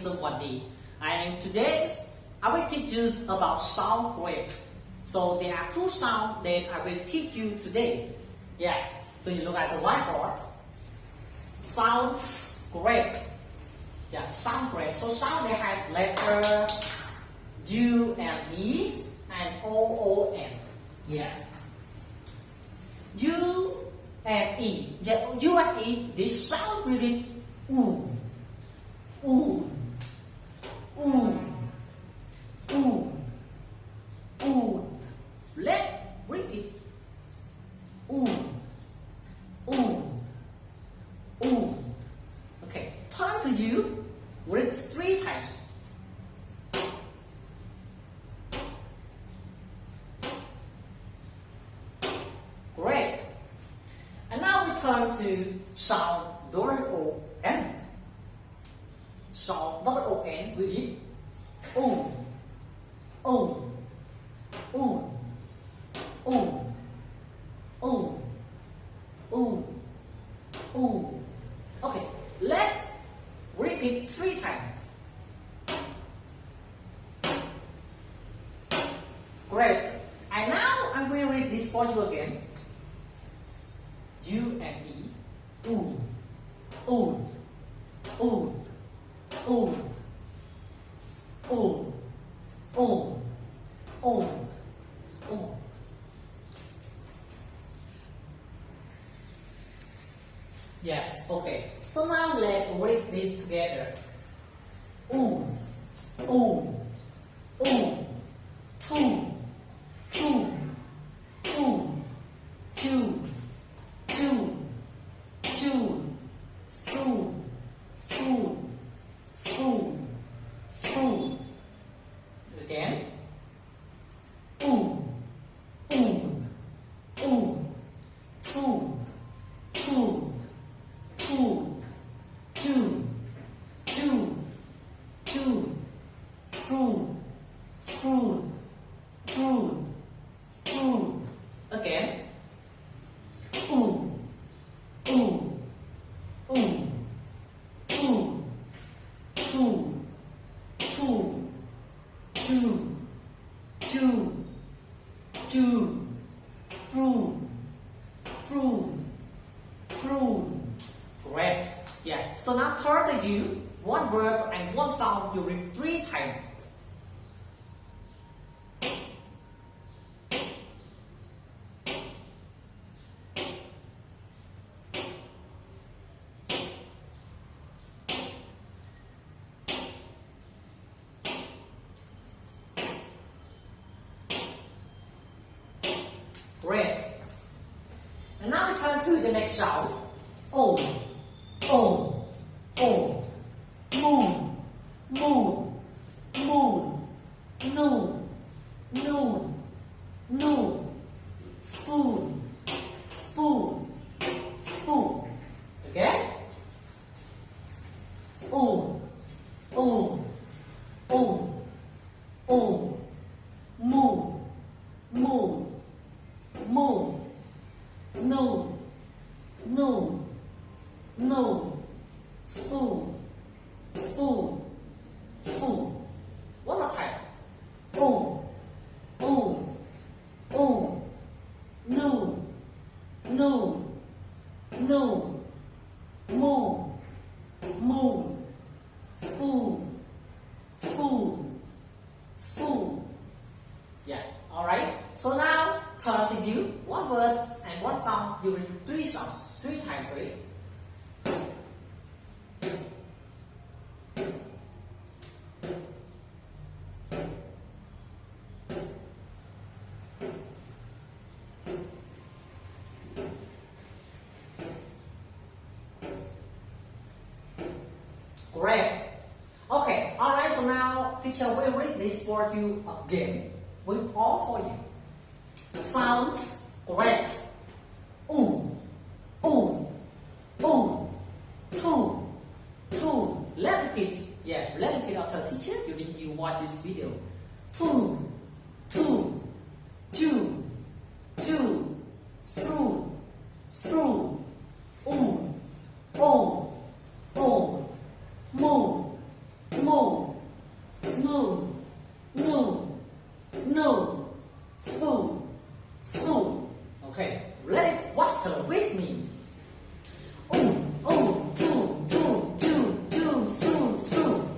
Mr. Wadi, and today I will teach you about sound great. So there are two sounds that I will teach you today. Yeah, so you look at the whiteboard. Sounds great. Yeah, sound great. So sound that has letter U and E and O-O-N. Yeah. U and E. Yeah, U and E, they sound really ooh. Ooh. Ooh. Ooh. Ooh. Let's repeat. Ooh. Ooh. Ooh. Okay, turn to you with 3 times. Great. And now we turn to sound O-N. Sound O-N with it. Ooh. Ooh. Ooh. Ooh. Ooh. Ooh. Ooh. Okay, let's repeat 3 times. Great. And now I will read this for you again. U and E. Ooh. Ooh. Ooh. Ooh. Ooh. Ooh. Ooh. Ooh. Yes, okay. So now let's read this together. Ooh. Ooh. Ooh. Two. Two. Two. Two. Two. Two. Spoon. Spoon. Spoon. Spoon. Again. Ooh. Ooh. Ooh. Two. Two. Two. Two. Two. Two. Spoon. Spoon. Spoon. Spoon. Again. Ooh. Ooh. Ooh. Two. Two. Two. Two. Two. Two. Fruit. Fruit. Fruit. Great. Yeah. So now turn to you. One word and one sound you read 3 times. Great. And now we turn to the next sound. O. O. O. Moon. Moon. Moon. Noon. Noon. Noon. Spoon. Spoon. Spoon. Again. O. O. O. O. Moon. Moon. Moon. No. No. No. Spoon. Spoon. Spoon. One more time. Oh. Oh. Oh. No. No. No. Moon. Moon. Spoon. Spoon. Spoon. Yeah. Alright. So now turn to you. One word and one sound. You read 3 sounds. 3 times 3. Great. Okay. Alright. So now teacher will read this for you again. With all for you. Sounds great. Ooh. Ooh. Ooh. Two. Two. Let repeat. Yeah, let repeat after teacher during you watch this video. Two. Two. Two. Two. Spoon. Spoon. Ooh. Oh. Oh. Moon. Moon. let it faster with me. Oh, oh, do, do, do, do, spoon, spoon.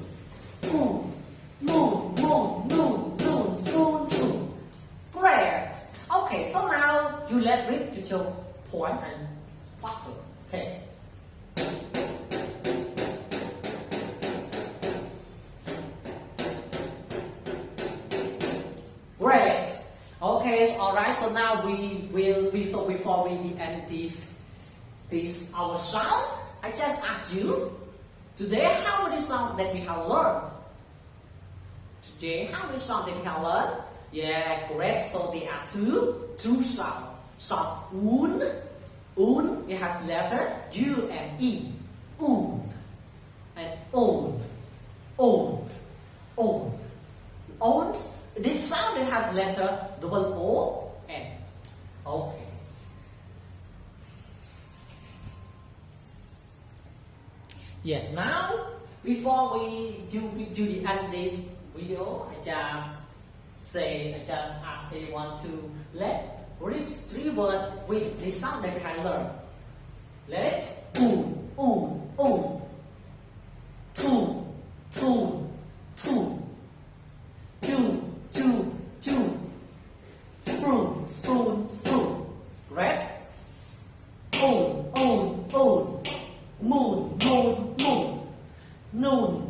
Moon, moon, moon, moon, moon, spoon, spoon. Great. Okay, so now you let Rick to show point and faster. Okay. Great. Okay, so alright, so now we will before we end this our sound, I just ask you today how many songs that we have learned? Today how many songs that we have learned? Yeah, great. So there are two sounds. Sound un, it has letter U and E. Un and on. This sound it has letter double O N. Okay. Yeah. Now before we do the end this video, I just ask everyone to read 3 words with the sound that we have learned. Let it tune, spoon. Great. On, moon.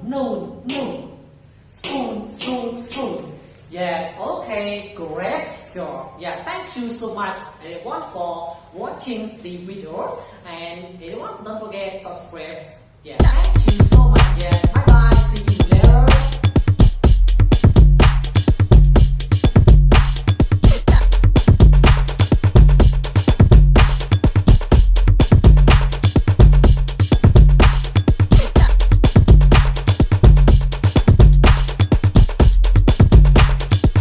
Noon. Spoon. Yes, okay, great job. Yeah, thank you so much everyone for watching the video, and everyone don't forget to subscribe. Yeah, thank you so much. Yes.